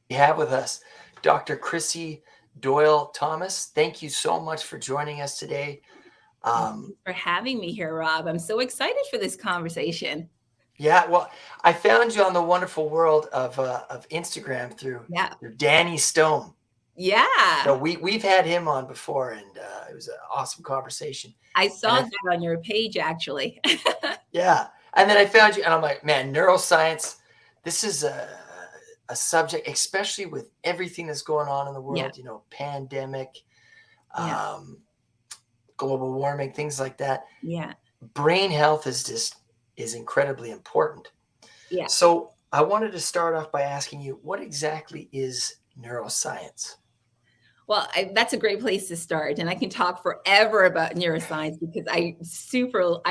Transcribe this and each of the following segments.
We have with us Dr. Krissy Doyle-Thomas. Thank you so much for joining us today. Thanks for having me here, Rob. I'm so excited for this conversation. Yeah, well, I found you on the wonderful world of Instagram Yeah. through Danny Stone. So Yeah. we've had him on before, and it was an awesome conversation. I And saw that on your page, actually. yeah, and then I found you, and I'm like, man, neuroscience. This is a subject, especially with everything that's going on in the Yeah. world. Pandemic, Yeah. um, global warming, things like that. Yeah. Brain health is incredibly important. Yeah. So I wanted to start off by asking you, what exactly is neuroscience? Well, that's a great place to start. And I can talk forever about neuroscience because I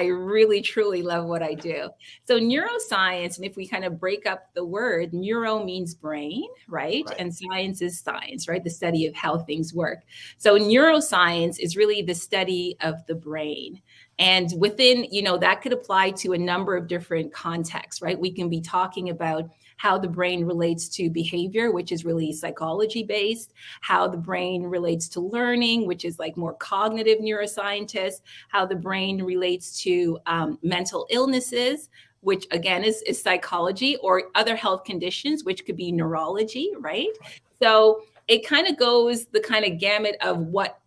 really, truly love what I do. So, neuroscience, and if we kind of break up the word, neuro means brain, right? Right. And science is science, right? The study of how things work. So, neuroscience is really the study of the brain. And within, that could apply to a number of different contexts, right? We can be talking about how the brain relates to behavior, which is really psychology based, how the brain relates to learning, which is like more cognitive neuroscientists, how the brain relates to mental illnesses, which again is psychology, or other health conditions, which could be neurology, right? So it kind of goes the kind of gamut of what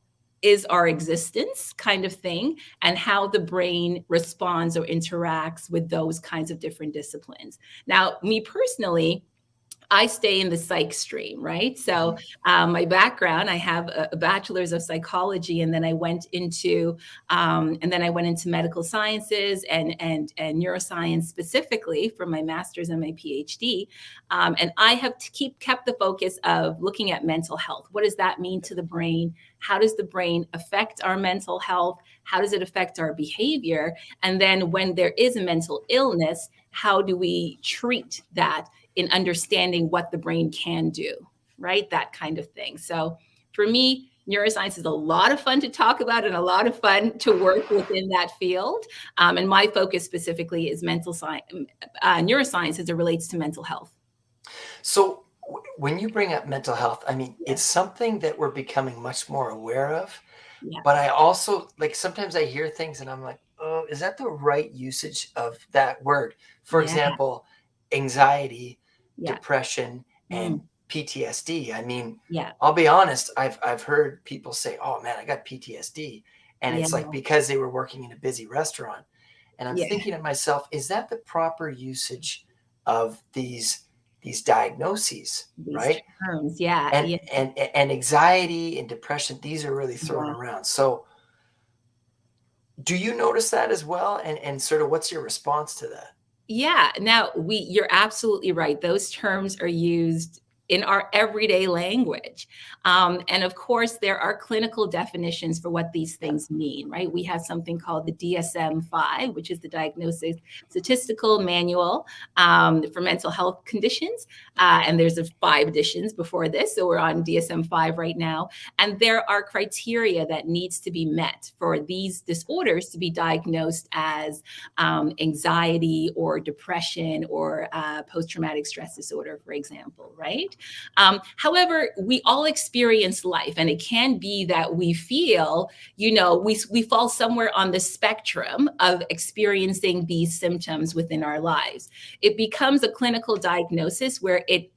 is our existence kind of thing, and how the brain responds or interacts with those kinds of different disciplines. Now, me personally, I stay in the psych stream, right? So, Mhm. my background, I have a bachelor's of psychology, and then I went into medical sciences and neuroscience specifically for my master's and my PhD. And I have kept the focus of looking at mental health. What does that mean to the brain? How does the brain affect our mental health? How does it affect our behavior? And then when there is a mental illness, how do we treat that in understanding what the brain can do, right? That kind of thing. So for me, neuroscience is a lot of fun to talk about and a lot of fun to work within that field. And my focus specifically is mental science, neuroscience as it relates to mental health. So when you bring up mental health, I mean, Yeah, it's something that we're becoming much more aware of. yeah, But I also like sometimes I hear things and I'm like, oh, is that the right usage of that word? For yeah, example, anxiety, yeah, depression, and mm, PTSD. I mean, yeah, I'll be honest, I've heard people say, "Oh man, I got PTSD." And yeah, it's like because they were working in a busy restaurant. And I'm yeah. thinking to myself, is that the proper usage of these diagnoses, These right? terms, yeah, And yeah, and anxiety and depression, these are really thrown yeah. around. So do you notice that as well? And sort of what's your response to that? Yeah. Now, you're absolutely right. Those terms are used in our everyday language. And of course, there are clinical definitions for what these Yeah. things mean, right? We have something called the DSM-5, which is the Diagnosis Statistical Manual for Mental Health Conditions. And there's 5 editions before this. So we're on DSM-5 right now. And there are criteria that needs to be met for these disorders to be diagnosed as anxiety or depression or post-traumatic stress disorder, for example, right? However, we all experience life, and it can be that we feel, we fall somewhere on the spectrum of experiencing these symptoms within our lives. It becomes a clinical diagnosis where it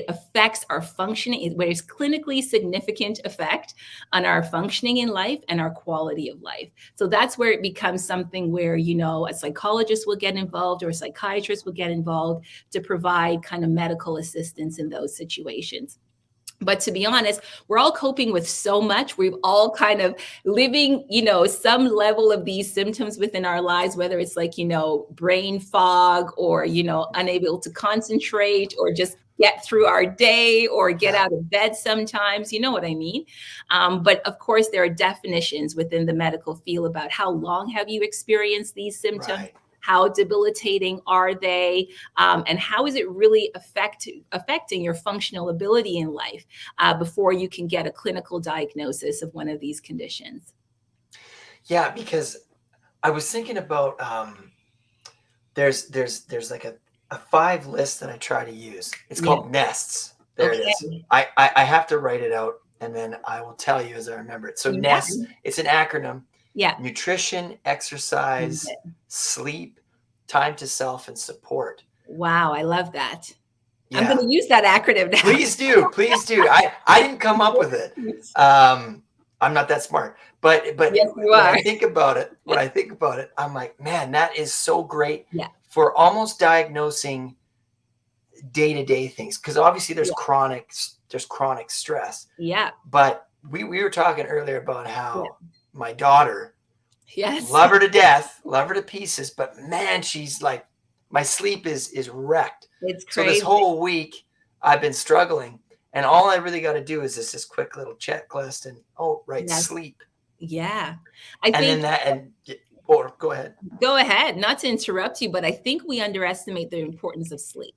affects our functioning, where it's clinically significant effect on our functioning in life and our quality of life. So that's where it becomes something where, a psychologist will get involved or a psychiatrist will get involved to provide kind of medical assistance in those situations. But to be honest, we're all coping with so much. We've all kind of living, some level of these symptoms within our lives, whether it's like, brain fog or, unable to concentrate or just get through our day or get Yeah. out of bed sometimes. You know what I mean? But of course, there are definitions within the medical field about how long have you experienced these symptoms? Right. How debilitating are they? And how is it really affecting your functional ability in life before you can get a clinical diagnosis of one of these conditions? Yeah, because I was thinking about there's like a 5 list that I try to use. It's Yeah, called nests. There it is. Okay. I have to write it out, and then I will tell you as I remember it. So Yeah. NESS, it's an acronym. Yeah. Nutrition, exercise, sleep, time to self, and support. Wow, I love that. Yeah. I'm going to use that acronym now. Please do. Please do. I didn't come up with it. I'm not that smart. But Yes, you when are. I think about it, I'm like, man, that is so great Yeah. for almost diagnosing day-to-day things. Because obviously there's chronic stress. Yeah. But we were talking earlier about how my daughter, Yes, love her to death, love her to pieces, but man, she's like, my sleep is wrecked. it's So crazy. this whole week I've been struggling, and all I really got to do is this quick little checklist and sleep. Yeah. Go ahead. Go ahead. Not to interrupt you, but I think we underestimate the importance of sleep.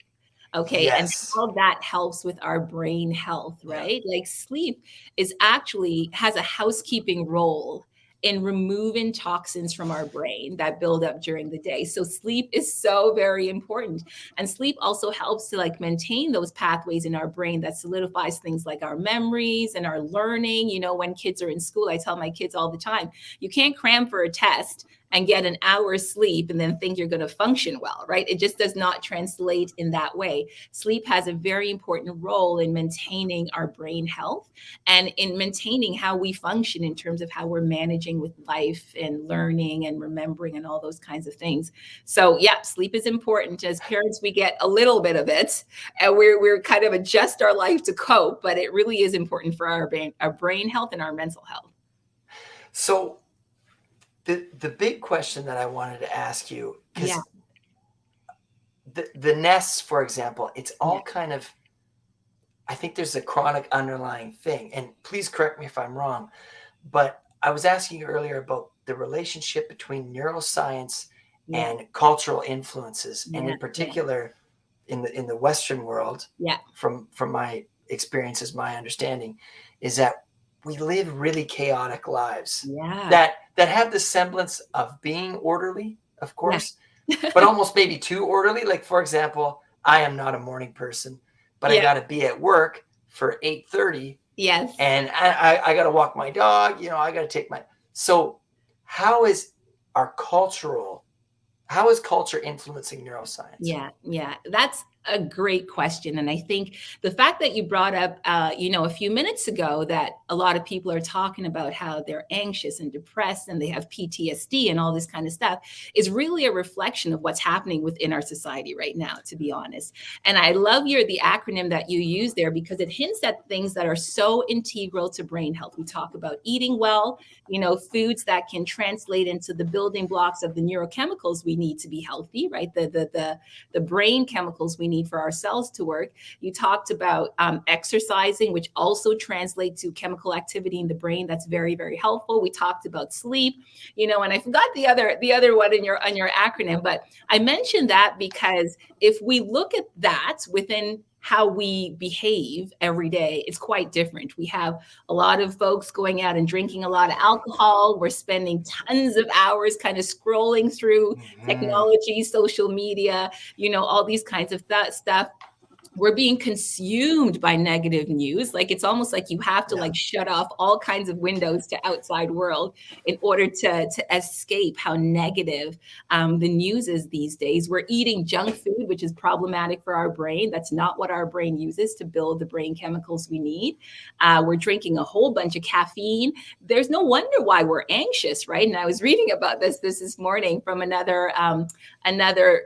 Okay. Yes. And how that helps with our brain health, right? Like sleep has a housekeeping role in removing toxins from our brain that build up during the day. So sleep is so very important. And sleep also helps to like maintain those pathways in our brain that solidifies things like our memories and our learning. You know, when kids are in school, I tell my kids all the time, you can't cram for a test and get an hour's sleep and then think you're going to function well, right? It just does not translate in that way. Sleep has a very important role in maintaining our brain health and in maintaining how we function in terms of how we're managing with life and learning and remembering and all those kinds of things. So yeah, sleep is important. As parents, we get a little bit of it and we're kind of adjust our life to cope, but it really is important for our brain health and our mental health. So the big question that I wanted to ask you, because the nests, for example, it's all kind of, I think there's a chronic underlying thing, and please correct me if I'm wrong, but I was asking you earlier about the relationship between neuroscience and cultural influences, and in particular in the Western world, from my experiences, my understanding is that we live really chaotic lives that have the semblance of being orderly, of course, but almost maybe too orderly. Like, for example, I am not a morning person, but I got to be at work for 8:30. Yes. And I got to walk my dog, I got to take so how is culture influencing neuroscience? Yeah. That's a great question. And I think the fact that you brought up, a few minutes ago that a lot of people are talking about how they're anxious and depressed and they have PTSD and all this kind of stuff is really a reflection of what's happening within our society right now, to be honest. And I love the acronym that you use there because it hints at things that are so integral to brain health. We talk about eating well, foods that can translate into the building blocks of the neurochemicals we need to be healthy, right? The brain chemicals we need for our cells to work. You talked about exercising, which also translates to chemical activity in the brain. That's very, very helpful. We talked about sleep, and I forgot the other one on your acronym, but I mentioned that because if we look at that within how we behave every day, it's quite different. We have a lot of folks going out and drinking a lot of alcohol. We're spending tons of hours kind of scrolling through technology, social media, all these kinds of stuff. We're being consumed by negative news. Like it's almost like you have to like shut off all kinds of windows to outside world in order to escape how negative the news is these days. We're eating junk food, which is problematic for our brain. That's not what our brain uses to build the brain chemicals we need. We're drinking a whole bunch of caffeine. There's no wonder why we're anxious, right? And I was reading about this morning from another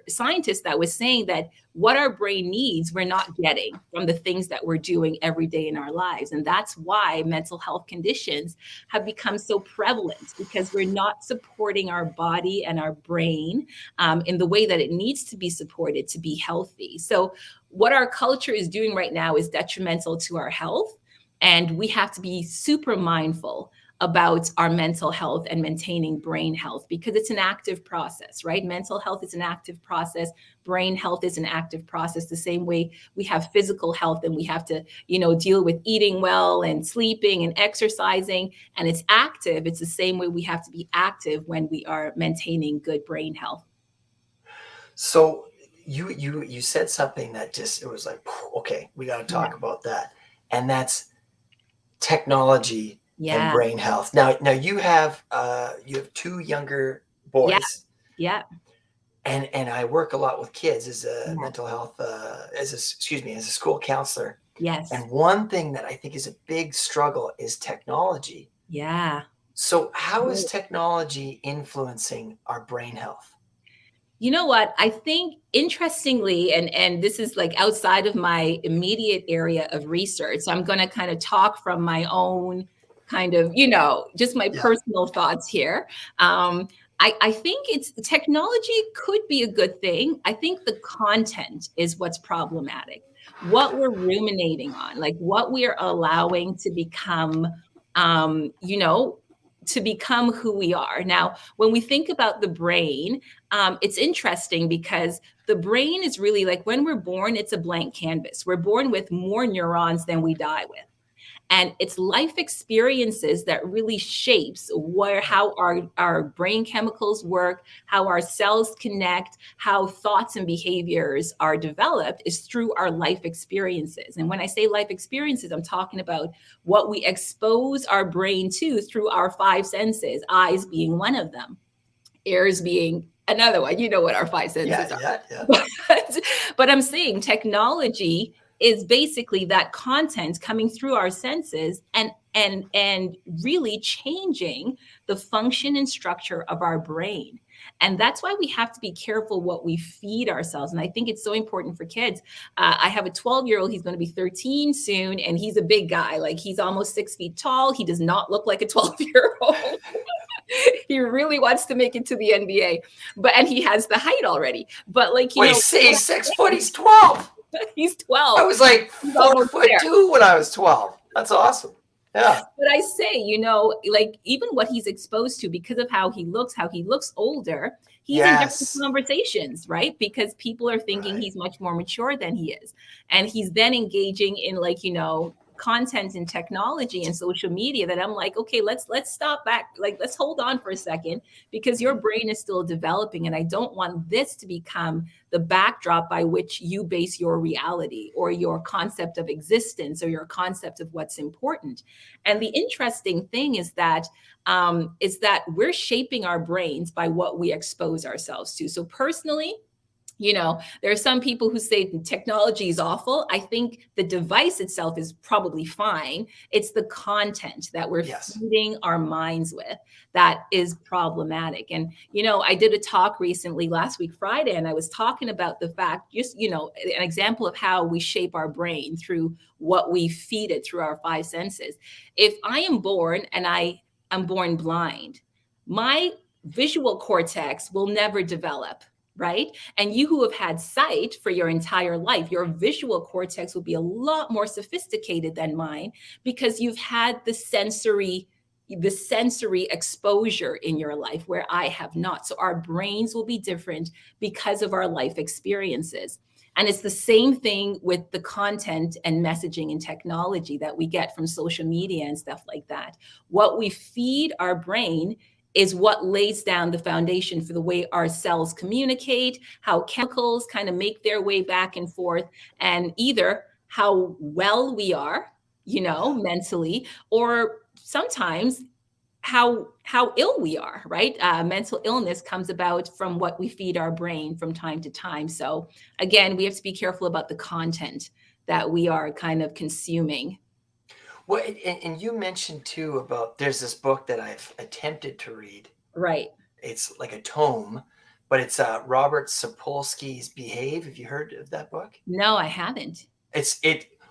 scientist that was saying that what our brain needs, we're not getting from the things that we're doing every day in our lives. And that's why mental health conditions have become so prevalent because we're not supporting our body and our brain in the way that it needs to be supported to be healthy. So what our culture is doing right now is detrimental to our health. And we have to be super mindful about our mental health and maintaining brain health because it's an active process, right? Mental health is an active process. Brain health is an active process, the same way we have physical health and we have to, deal with eating well and sleeping and exercising, and it's active. It's the same way we have to be active when we are maintaining good brain health. So you said something that just, it was like, okay, we got to Yeah. talk about that. And that's technology and Yeah. brain health. Now you have two younger Yeah. boys, Yeah. and I work a lot with kids as a Yeah. mental health as a school counselor. Yes. And one thing that I think is a big struggle is technology. Yeah. So how is technology influencing our brain health? You know what? I think interestingly, and this is like outside of my immediate area of research. So I'm going to kind of talk from my own kind of, just my Yeah. personal thoughts here. Um, I think it's technology could be a good thing. I think the content is what's problematic. What we're ruminating on, like what we are allowing to become, um, you know, to become who we are. Now, when we think about the brain, it's interesting because the brain is really like when we're born, it's a blank canvas. We're born with more neurons than we die with. And it's life experiences that really shapes how our brain chemicals work, how our cells connect, how thoughts and behaviors are developed is through our life experiences. And when I say life experiences, I'm talking about what we expose our brain to through our five senses, eyes being one of them, ears being another one. You know what our five Yeah, senses are. yeah, yeah. But I'm saying technology is basically that content coming through our senses and really changing the function and structure of our brain. And that's why we have to be careful what we feed ourselves. And I think it's so important for kids. I have a 12-year-old, he's going to be 13 soon, and he's a big guy. Like he's almost 6 feet tall. He does not look like a 12-year-old. He really wants to make it to the NBA, and he has the height already. But like, Wait, say he's 6 foot, he's 12. he's I 12. was like He's 4 almost foot there. 2 when I was 12. That's awesome. Yeah. But I say, like even what he's exposed to because of how he looks older, he's in different Yes. conversations, right? Because people are thinking Right. he's much more mature than he is. And he's then engaging in like, content and technology and social media that I'm like, okay, let's stop back. Like, let's hold on for a second because your brain is still developing. And I don't want this to become the backdrop by which you base your reality or your concept of existence or your concept of what's important. And the interesting thing is that we're shaping our brains by what we expose ourselves to. So personally, there are some people who say technology is awful. I think the device itself is probably fine. It's the content that we're Yes. feeding our minds with that is problematic. And, I did a talk recently last week, Friday, and I was talking about the fact, just, an example of how we shape our brain through what we feed it through our five senses. If I am born and I am born blind, my visual cortex will never develop, right? And you who have had sight for your entire life, your visual cortex will be a lot more sophisticated than mine because you've had the sensory exposure in your life where I have not. So our brains will be different because of our life experiences. And it's the same thing with the content and messaging and technology that we get from social media and stuff like that. What we feed our brain is what lays down the foundation for the way our cells communicate, how chemicals kind of make their way back and forth, and either how well we are, mentally, or sometimes how ill we are, right? Mental illness comes about from what we feed our brain from time to time. So again, we have to be careful about the content that we are kind of consuming. Well, and you mentioned too about there's this book that I've attempted to read. Right. It's like a tome, but it's Robert Sapolsky's Behave. Have you heard of that book? No, I haven't.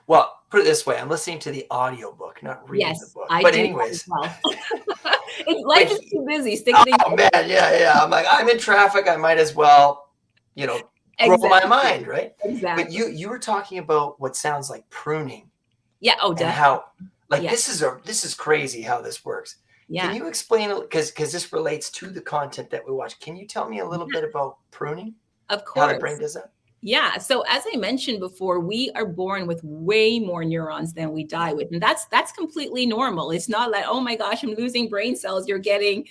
Well, put it this way, I'm listening to the audiobook, not reading the Yes, book. I But do that as anyways, well. Life is too busy. Stick things. oh man, yeah. I'm like, I'm in traffic. I might as well, grow my mind, right? But Exactly. you were talking about what sounds like pruning Yeah. Oh, and definitely. how, like, Yeah. this is crazy how this works. Can Yeah. you explain, because this relates to the content that we watch? Can you tell me a little bit about pruning? Of How the brain course. does that? Yeah. So as I mentioned before, we are born with way more neurons than we die with. And that's completely normal. It's not like, oh my gosh, I'm losing brain cells. You're getting,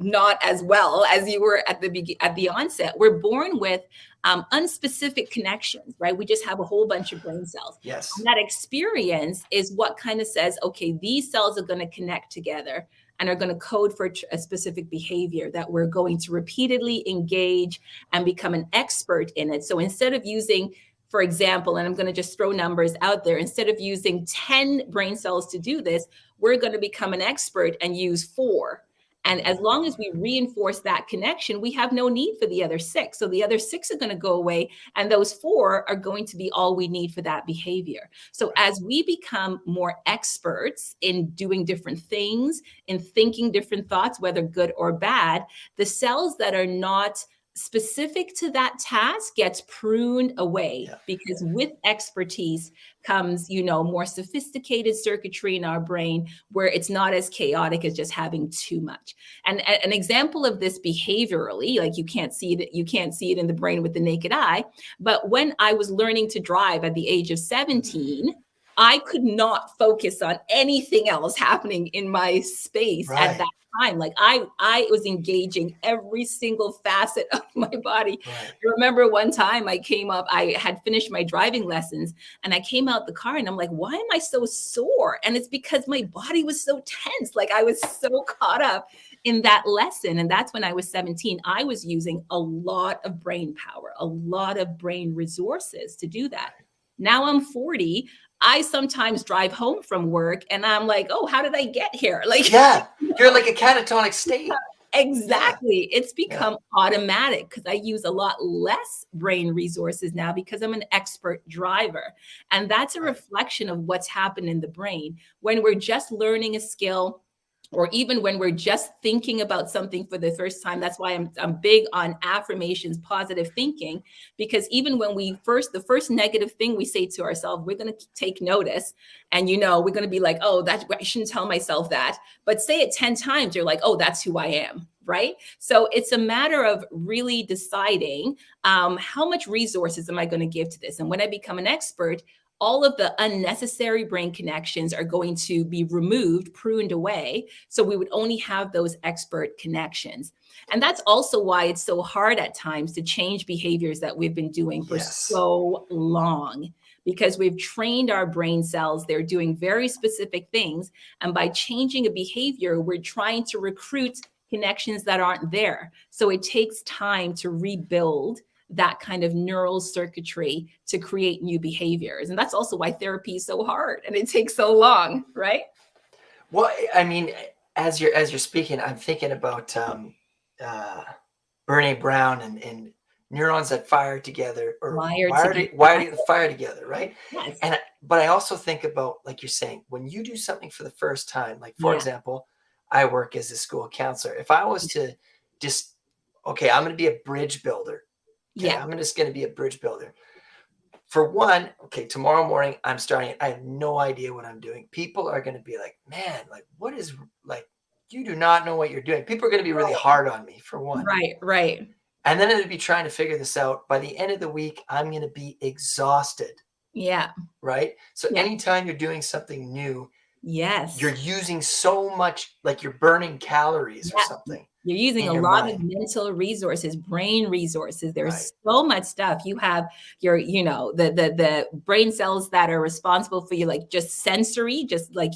not as well as you were at the onset. We're born with unspecific connections, right? We just have a whole bunch of brain cells. Yes. And that experience is what kind of says, okay, these cells are going to connect together and are going to code for a specific behavior that we're going to repeatedly engage and become an expert in it. So instead of using, for example, and I'm going to just throw numbers out there, instead of using 10 brain cells to do this, we're going to become an expert and use 4. And as long as we reinforce that connection, we have no need for the other 6. So the other 6 are going to go away, and those 4 are going to be all we need for that behavior. So as we become more experts in doing different things, in thinking different thoughts, whether good or bad, the cells that are not specific to that task gets pruned away, because with expertise comes, more sophisticated circuitry in our brain where it's not as chaotic as just having too much. And an example of this behaviorally, like you can't see it in the brain with the naked eye, but when I was learning to drive at the age of 17, I could not focus on anything else happening in my space at that time. Like I was engaging every single facet of my body. I remember one time I had finished my driving lessons and I came out the car and I'm like, why am I so sore? And it's because my body was so tense. Like I was so caught up in that lesson. And that's when I was 17. I was using a lot of brain power, a lot of brain resources to do that. Now I'm 40. I sometimes drive home from work and I'm like, oh, how did I get here? Like, you're like a catatonic state. Exactly. It's become automatic because I use a lot less brain resources now because I'm an expert driver. And that's a reflection of what's happened in the brain. When we're just learning a skill, or even when we're just thinking about something for the first time. That's why I'm big on affirmations, positive thinking, because even when the first negative thing we say to ourselves, we're going to take notice and, we're going to be like, oh, I shouldn't tell myself that. But say it 10 times, you're like, oh, that's who I am. Right? So it's a matter of really deciding how much resources am I going to give to this? And when I become an expert, all of the unnecessary brain connections are going to be removed, pruned away. So we would only have those expert connections. And that's also why it's so hard at times to change behaviors that we've been doing for so long, because we've trained our brain cells. They're doing very specific things. And by changing a behavior, we're trying to recruit connections that aren't there. So it takes time to rebuild that kind of neural circuitry to create new behaviors. And that's also why therapy is so hard and it takes so long, right? Well, I mean, as you're speaking, I'm thinking about Brene Brown and neurons that fire together or wired to fire together, right? Yes. But I also think about, like you're saying, when you do something for the first time, like for example, I work as a school counselor. If I was to just, I'm going to be a bridge builder. Okay, I'm just going to be a bridge builder. For one, tomorrow morning I'm starting. I have no idea what I'm doing. People are going to be like, man, like what is, like, you do not know what you're doing. People are going to be really hard on me, for one. Right. And then it'll be trying to figure this out. By the end of the week, I'm going to be exhausted. Yeah. Right. So anytime you're doing something new, yes, you're using so much, like you're burning calories or something. You're using a lot of mental resources, brain resources. There's so much stuff. You have your, the brain cells that are responsible for you, like just sensory, just like,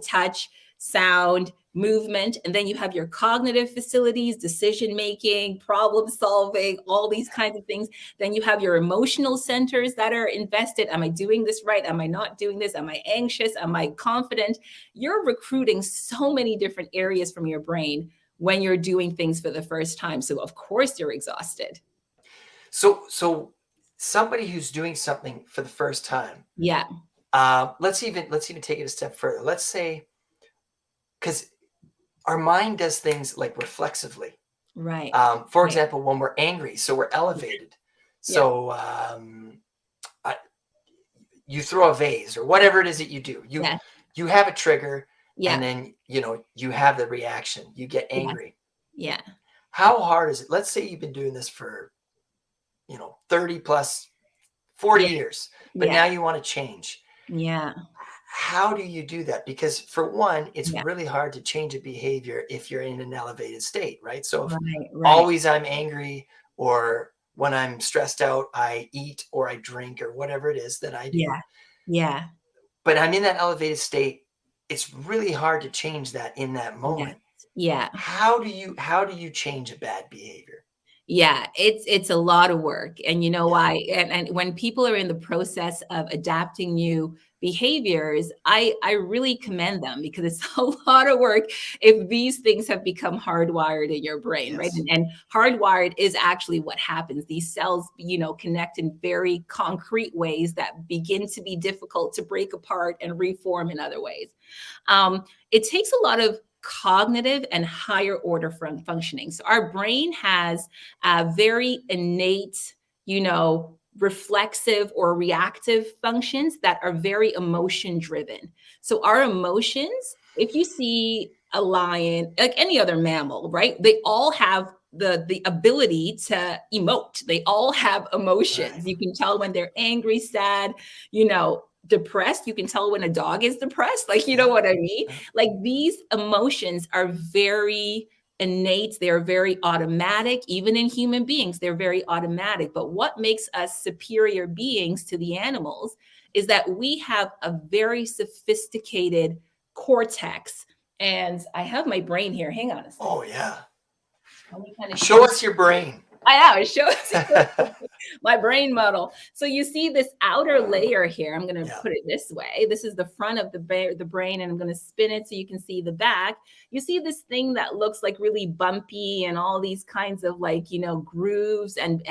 touch, sound, movement. And then you have your cognitive facilities, decision-making, problem solving, all these kinds of things. Then you have your emotional centers that are invested. Am I doing this right? Am I not doing this? Am I anxious? Am I confident? You're recruiting so many different areas from your brain when you're doing things for the first time. So of course you're exhausted. So somebody who's doing something for the first time. Yeah. Let's even take it a step further. Let's say, because our mind does things like reflexively. Right. For example, when we're angry, so we're elevated. So you throw a vase or whatever it is that you do. You have a trigger. And then, you have the reaction, you get angry. Yeah. How hard is it? Let's say you've been doing this for, 30 plus 40 years, but now you want to change. Yeah. How do you do that? Because for one, it's Yeah. really hard to change a behavior if you're in an elevated state, right? So if Right. Right. always I'm angry, or when I'm stressed out, I eat or I drink or whatever it is that I do, Yeah. Yeah. but I'm in that elevated state, it's really hard to change that in that Yes. moment. Yeah. How do you change a bad behavior? Yeah, it's a lot of work. And you know Yeah. why? And when people are in the process of adapting new behaviors, I really commend them because it's a lot of work if these things have become hardwired in your brain, right? Yes. And hardwired is actually what happens. These cells, connect in very concrete ways that begin to be difficult to break apart and reform in other ways. It takes a lot of cognitive and higher order functioning. So our brain has very innate, reflexive or reactive functions that are very emotion driven. So our emotions, if you see a lion, like any other mammal, right? They all have the ability to emote. They all have Right. emotions. You can tell when they're angry, sad, depressed. You can tell when a dog is depressed. Like, you know Yeah. what I mean? Yeah. Like these emotions are very innate, they're very automatic. Even in human beings, they're very automatic. But what makes us superior beings to the animals is that we have a very sophisticated cortex. And I have my brain here. Hang on a second. Oh, yeah. Let me kind of Show show. us your brain. I know, it shows my brain model. So you see this outer layer here. I'm going to Yeah. put it this way. This is the front of the brain, and I'm going to spin it so you can see the back. You see this thing that looks like really bumpy and all these kinds of like, grooves and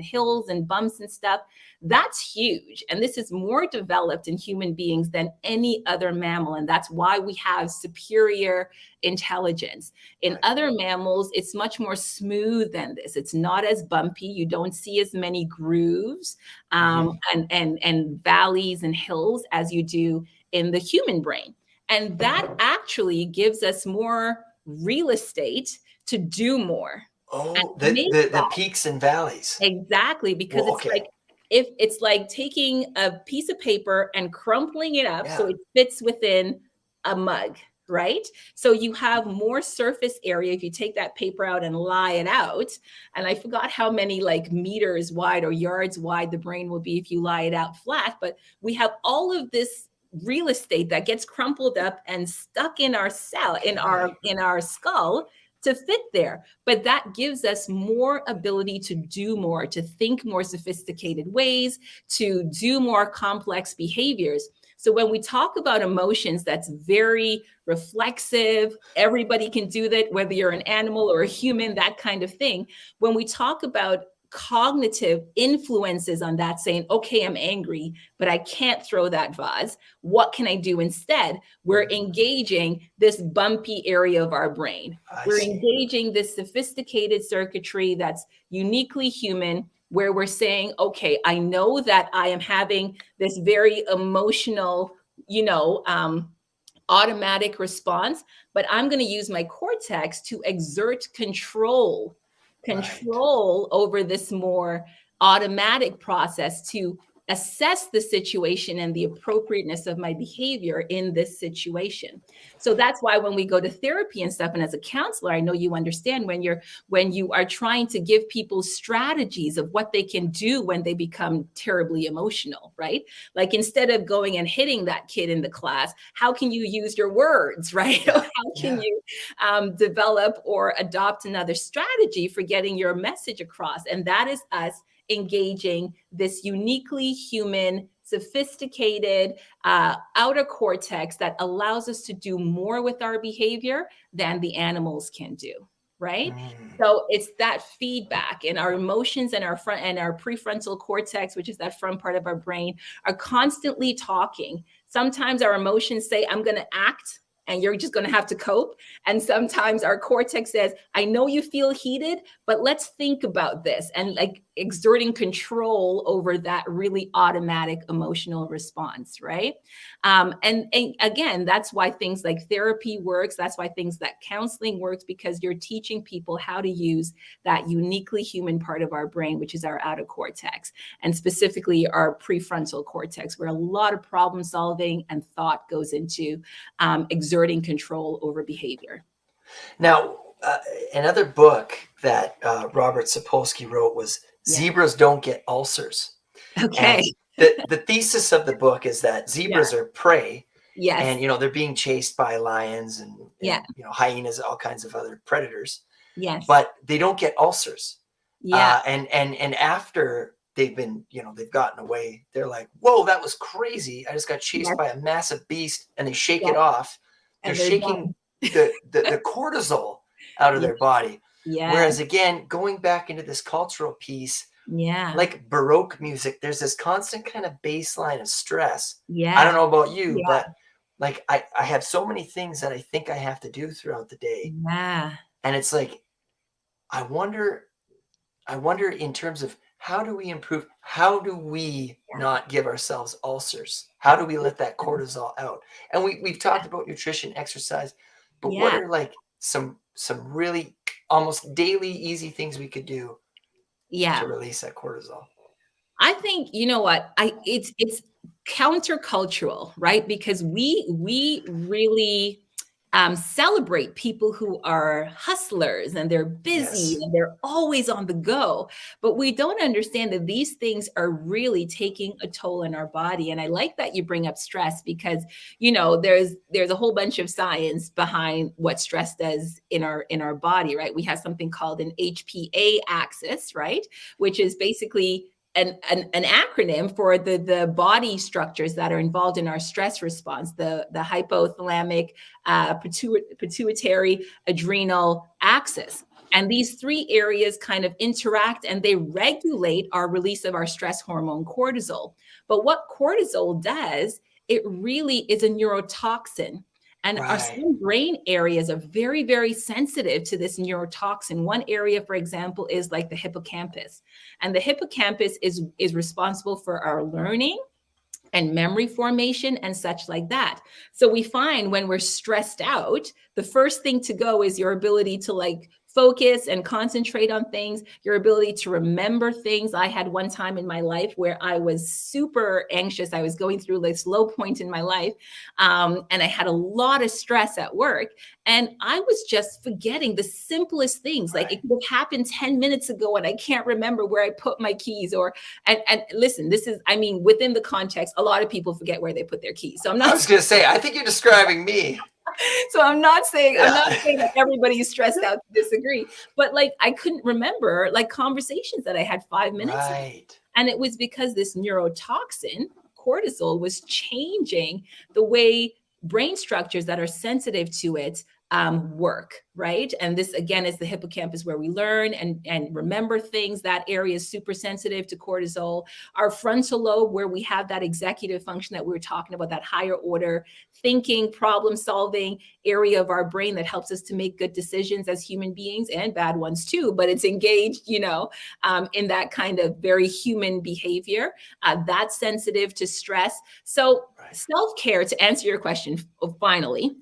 hills and bumps and stuff. That's huge. And this is more developed in human beings than any other mammal. And that's why we have superior intelligence. In Right. other mammals, it's much more smooth than this. It's not as bumpy. You don't see as many grooves Mhm. and valleys and hills as you do in the human brain. And that actually gives us more real estate to do more. And Oh, the makes the the peaks and valleys. exactly, because Well, it's okay. like if it's like taking a piece of paper and crumpling it up so Yeah. it fits within a mug, right? So you have more surface area if you take that paper out and lie it out. And I forgot how many like meters wide or yards wide the brain will be if you lie it out flat, but we have all of this real estate that gets crumpled up and stuck in our cell Okay. in our skull to fit there. But that gives us more ability to do more, to think more sophisticated ways, to do more complex behaviors. So when we talk about emotions, that's very reflexive. Everybody can do that, whether you're an animal or a human, that kind of thing. When we talk about cognitive influences on that, saying, okay, I'm angry, but I can't throw that vase. What can I do instead? We're engaging this bumpy area of our brain. I We're see. engaging this sophisticated circuitry that's uniquely human, where we're saying, okay, I know that I am having this very emotional, automatic response, but I'm going to use my cortex to exert Right. control over this more automatic process to assess the situation and the appropriateness of my behavior in this situation. So that's why when we go to therapy and stuff, and as a counselor, I know you understand when you are trying to give people strategies of what they can do when they become terribly emotional, right? Like instead of going and hitting that kid in the class, how can you use your words, right? Or Yeah. how can Yeah. you develop or adopt another strategy for getting your message across? And that is us engaging this uniquely human, sophisticated outer cortex that allows us to do more with our behavior than the animals can do, right? Mm. So it's that feedback, and our emotions and our front and our prefrontal cortex, which is that front part of our brain, are constantly talking. Sometimes our emotions say, I'm going to act, and you're just going to have to cope. And sometimes our cortex says, I know you feel heated, but let's think about this, and like exerting control over that really automatic emotional response, right? And again, that's why things like therapy works. That's why things that counseling works, because you're teaching people how to use that uniquely human part of our brain, which is our outer cortex, and specifically our prefrontal cortex, where a lot of problem solving and thought goes into exerting control over behavior. Now, another book that Robert Sapolsky wrote was Yeah. Zebras Don't Get Ulcers. Okay. And the thesis of the book is that zebras are prey, Yes. and they're being chased by lions and Yeah. hyenas, all kinds of other predators, Yes. but they don't get ulcers. Yeah. And after they've been, they've gotten away, they're like, whoa, that was crazy. I just got chased Yes. by a massive beast, and they shake Yes. it off. They're And they're shaking the cortisol out of Yeah. their body. Yeah. Whereas again, going back into this cultural piece, Yeah. like Baroque music, there's this constant kind of baseline of stress. Yeah. I don't know about you, Yeah. but like I have so many things that I think I have to do throughout the day. Yeah. And it's like, I wonder in terms of how do we improve? How do we not give ourselves ulcers? How do we let that cortisol out? And we've talked about nutrition, exercise, but what are like some really almost daily easy things we could do to release that cortisol? I think, you know what, it's countercultural, right? Because we really celebrate people who are hustlers and they're busy and they're always on the go. But we don't understand that these things are really taking a toll on our body. And I like that you bring up stress, because there's a whole bunch of science behind what stress does in our body, right? We have something called an HPA axis, right? Which is basically an acronym for the body structures that are involved in our stress response, the hypothalamic, pituitary, adrenal axis. And these three areas kind of interact and they regulate our release of our stress hormone cortisol. But what cortisol does, it really is a neurotoxin. And our some brain areas are very, very sensitive to this neurotoxin. One area, for example, is like the hippocampus. And the hippocampus is responsible for our learning and memory formation and such like that. So we find when we're stressed out, the first thing to go is your ability to like focus and concentrate on things, your ability to remember things. I had one time in my life where I was super anxious. I was going through this low point in my life, and I had a lot of stress at work. And I was just forgetting the simplest things. Like it could have happened 10 minutes ago and I can't remember where I put my keys. And listen, this is, I mean, within the context, a lot of people forget where they put their keys. So I was going to say, I think you're describing me. So I'm not saying that everybody is stressed out to disagree, but like I couldn't remember like conversations that I had 5 minutes ago. And it was because this neurotoxin, cortisol, was changing the way brain structures that are sensitive to it work, right? And this again is the hippocampus, where we learn and remember things. That area is super sensitive to cortisol. Our frontal lobe, where we have that executive function that we were talking about, that higher order thinking, problem solving area of our brain that helps us to make good decisions as human beings, and bad ones too, but it's engaged, in that kind of very human behavior, that's sensitive to stress. So self-care, to answer your question finally,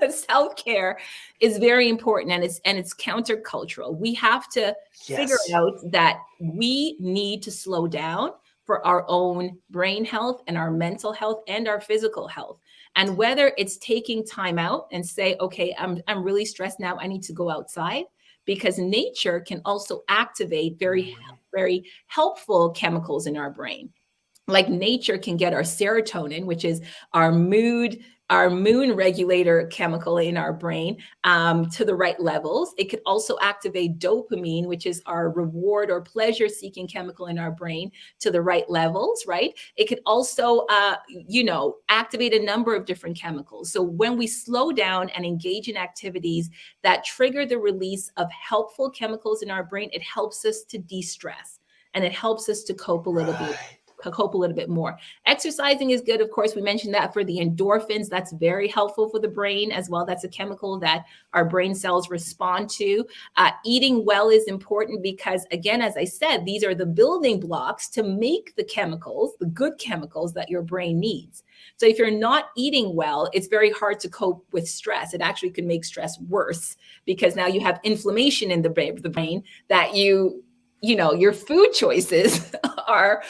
self-care is very important, and it's countercultural. We have to figure out that we need to slow down for our own brain health and our mental health and our physical health. And whether it's taking time out and say, okay, I'm really stressed now, I need to go outside, because nature can also activate very, very helpful chemicals in our brain. Like nature can get our serotonin, which is our moon regulator chemical in our brain, to the right levels. It could also activate dopamine, which is our reward or pleasure seeking chemical in our brain, to the right levels, right? It could also, activate a number of different chemicals. So when we slow down and engage in activities that trigger the release of helpful chemicals in our brain, it helps us to de-stress and it helps us to cope a little bit cope a little bit more. Exercising is good. Of course, we mentioned that for the endorphins. That's very helpful for the brain as well. That's a chemical that our brain cells respond to. Eating well is important because, again, as I said, these are the building blocks to make the chemicals, the good chemicals that your brain needs. So if you're not eating well, it's very hard to cope with stress. It actually can make stress worse because now you have inflammation in the brain that your food choices are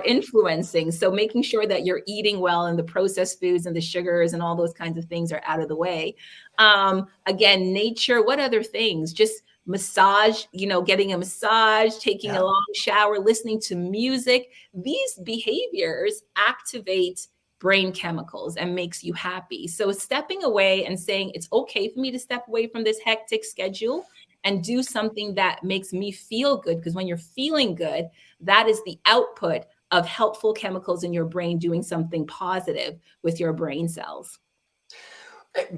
influencing. So making sure that you're eating well and the processed foods and the sugars and all those kinds of things are out of the way. Again, nature, what other things? Just massage, getting a massage, taking a long shower, listening to music. These behaviors activate brain chemicals and makes you happy. So stepping away and saying, it's okay for me to step away from this hectic schedule and do something that makes me feel good. Because when you're feeling good, that is the output of helpful chemicals in your brain doing something positive with your brain cells.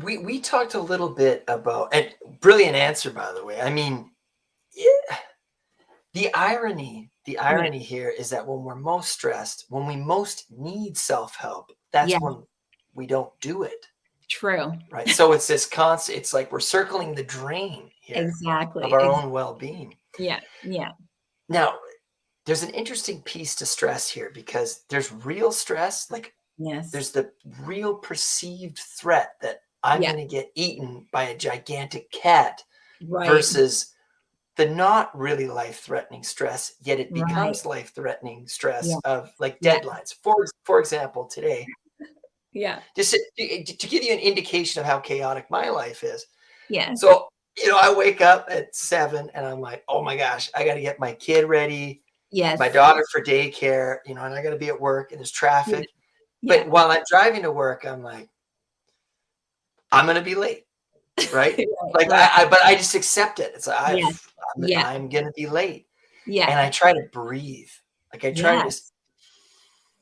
We talked a little bit about, and brilliant answer, by the way. I mean, the irony here is that when we're most stressed, when we most need self-help, that's when we don't do it. True. Right. So it's this constant, it's like we're circling the drain here Exactly. of our own well-being. Yeah. Now, there's an interesting piece to stress here because there's real stress, like there's the real perceived threat that I'm going to get eaten by a gigantic cat versus the not really life-threatening stress, yet it becomes life-threatening stress of like deadlines. For example, today, just to give you an indication of how chaotic my life is. So, I wake up at 7 and I'm like, oh my gosh, I got to get my kid ready, my daughter for daycare, and I got to be at work and there's traffic. But while I'm driving to work, I'm like, I'm going to be late. Right. But I just accept it. It's like, I'm going to be late. And I try to breathe. Like I try to just.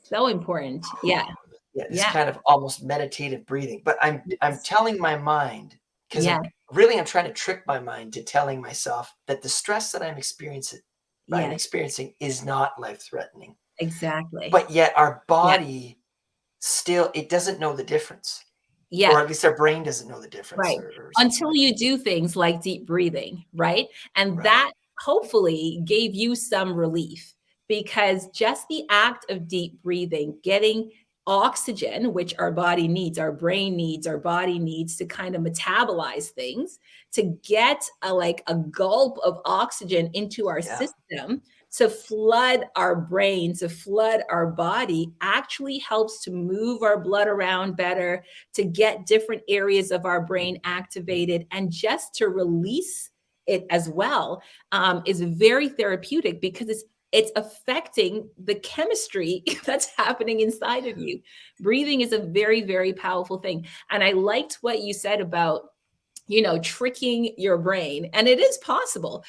So important. This kind of almost meditative breathing. But I'm telling my mind, because I'm trying to trick my mind to telling myself that the stress that I'm experiencing is not life-threatening. Exactly. But yet our body still, it doesn't know the difference. Or at least our brain doesn't know the difference. Until you do things like deep breathing, right? And that hopefully gave you some relief, because just the act of deep breathing, getting oxygen, which our body needs, our brain needs, our body needs to kind of metabolize things, to get a gulp of oxygen into our system, to flood our brain, to flood our body, actually helps to move our blood around better, to get different areas of our brain activated, and just to release it as well is very therapeutic, because it's affecting the chemistry that's happening inside of you. Breathing is a very, very powerful thing. And I liked what you said about tricking your brain. And it is possible.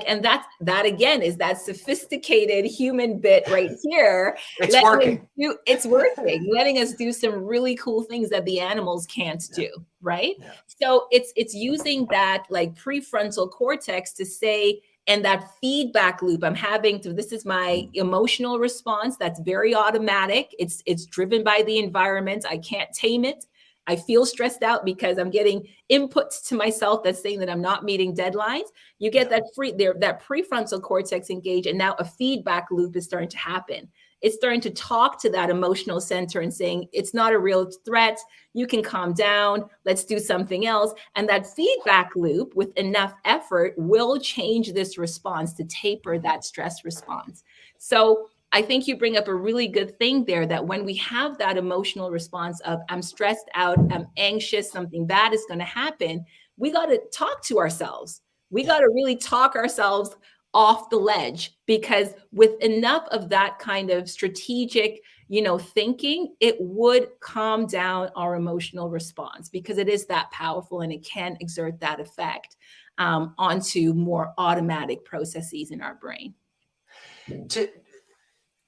And that again is that sophisticated human bit right here. It's working. It's working, letting us do some really cool things that the animals can't do. Right. So it's using that prefrontal cortex to say, and that feedback loop I'm having this is my emotional response. That's very automatic. It's driven by the environment. I can't tame it. I feel stressed out because I'm getting inputs to myself that's saying that I'm not meeting deadlines. You get that prefrontal cortex engaged, and now a feedback loop is starting to happen. It's starting to talk to that emotional center and saying, it's not a real threat. You can calm down. Let's do something else. And that feedback loop, with enough effort, will change this response to taper that stress response. So I think you bring up a really good thing there, that when we have that emotional response of I'm stressed out, I'm anxious, something bad is going to happen, we got to talk to ourselves. We got to really talk ourselves off the ledge, because with enough of that kind of strategic, thinking, it would calm down our emotional response, because it is that powerful and it can exert that effect onto more automatic processes in our brain.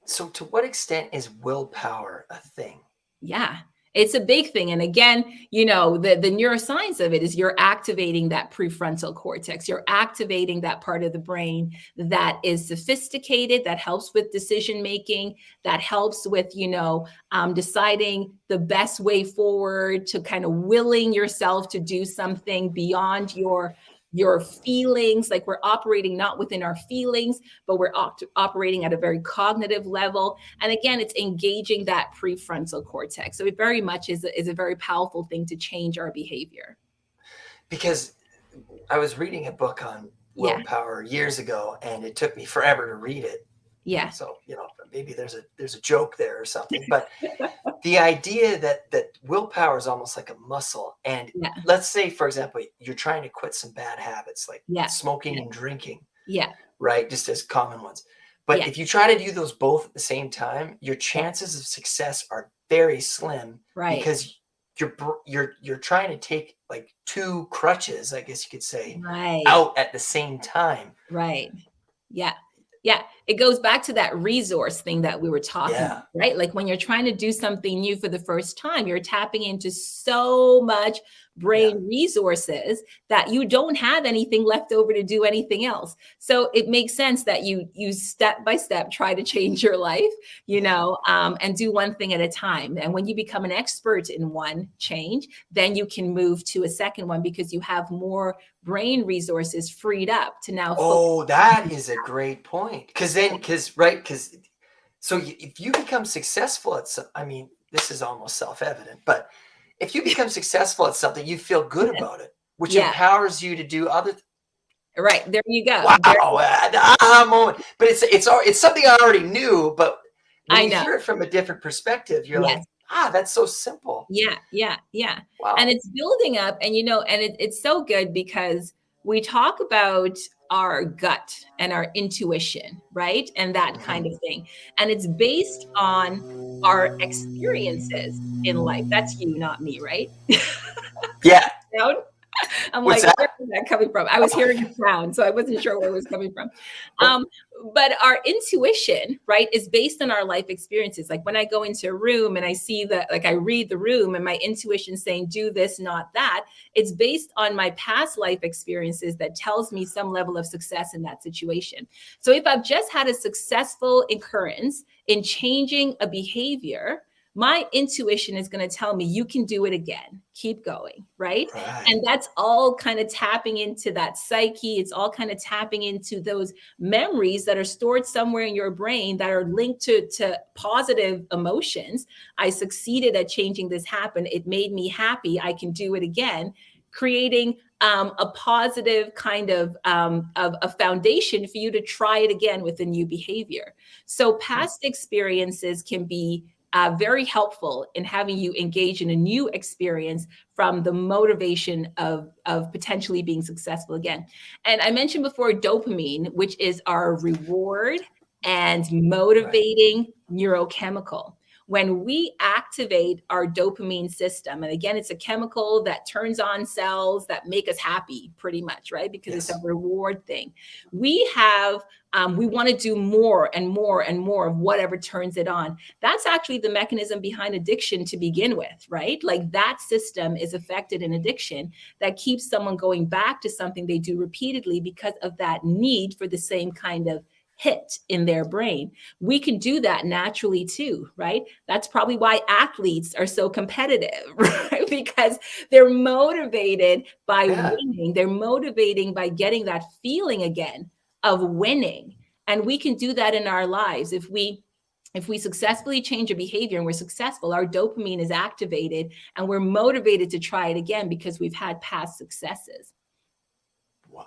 So to what extent is willpower a thing? Yeah, It's a big thing. And again, the neuroscience of it is you're activating that prefrontal cortex. You're activating that part of the brain that is sophisticated, that helps with decision making, that helps with, deciding the best way forward, to kind of willing yourself to do something beyond your feelings. Like, we're operating not within our feelings, but we're operating at a very cognitive level. And again, it's engaging that prefrontal cortex. So it very much is a very powerful thing to change our behavior. Because I was reading a book on Yeah. willpower years ago, and it took me forever to read it. Yeah. So, maybe there's a joke there or something, but the idea that willpower is almost like a muscle. And Yeah. let's say, for example, you're trying to quit some bad habits like Yeah. smoking Yeah. and drinking, Yeah. right? Just as common ones. But Yeah. if you try to do those both at the same time, your chances of success are very slim, Right. because you're trying to take like two crutches, I guess you could say, Right. out at the same time. Right. Yeah. Yeah. It goes back to that resource thing that we were talking about, right? Like, when you're trying to do something new for the first time, you're tapping into so much brain resources that you don't have anything left over to do anything else. So it makes sense that you step by step try to change your life, and do one thing at a time. And when you become an expert in one change, then you can move to a second one, because you have more brain resources freed up to now. Oh, that is a great point. Because if you become successful at this is almost self-evident, but if you become successful at something, you feel good about it, which empowers you to do other. Right. There you go. Wow, the aha moment. But it's something I already knew, but when you hear it from a different perspective, you're like, that's so simple. Yeah. Wow. And it's building up, and it's so good, because we talk about our gut and our intuition, right? And that kind of thing. And it's based on our experiences in life. That's you, not me, right? Yeah. I'm What's like, that? where is that coming from? I was hearing a sound, so I wasn't sure where it was coming from. But our intuition, right, is based on our life experiences. Like, when I go into a room and I see that, like, I read the room and my intuition saying, do this, not that, it's based on my past life experiences that tells me some level of success in that situation. So if I've just had a successful occurrence in changing a behavior, my intuition is going to tell me, you can do it again. Keep going, right? And that's all kind of tapping into that psyche. It's all kind of tapping into those memories that are stored somewhere in your brain that are linked to positive emotions. I succeeded at changing this happen. It made me happy. I can do it again. Creating a positive kind of a foundation for you to try it again with a new behavior. So past experiences can be very helpful in having you engage in a new experience from the motivation of potentially being successful again. And I mentioned before dopamine, which is our reward and motivating neurochemical. When we activate our dopamine system, and again, it's a chemical that turns on cells that make us happy, pretty much, right? Because it's a reward thing. We want to do more and more and more of whatever turns it on. That's actually the mechanism behind addiction to begin with, right? Like, that system is affected in addiction that keeps someone going back to something they do repeatedly because of that need for the same kind of hit in their brain. We can do that naturally too, right? That's probably why athletes are so competitive, right? Because they're motivated by winning. They're motivating by getting that feeling again of winning. And we can do that in our lives. If we successfully change a behavior and we're successful, our dopamine is activated and we're motivated to try it again because we've had past successes.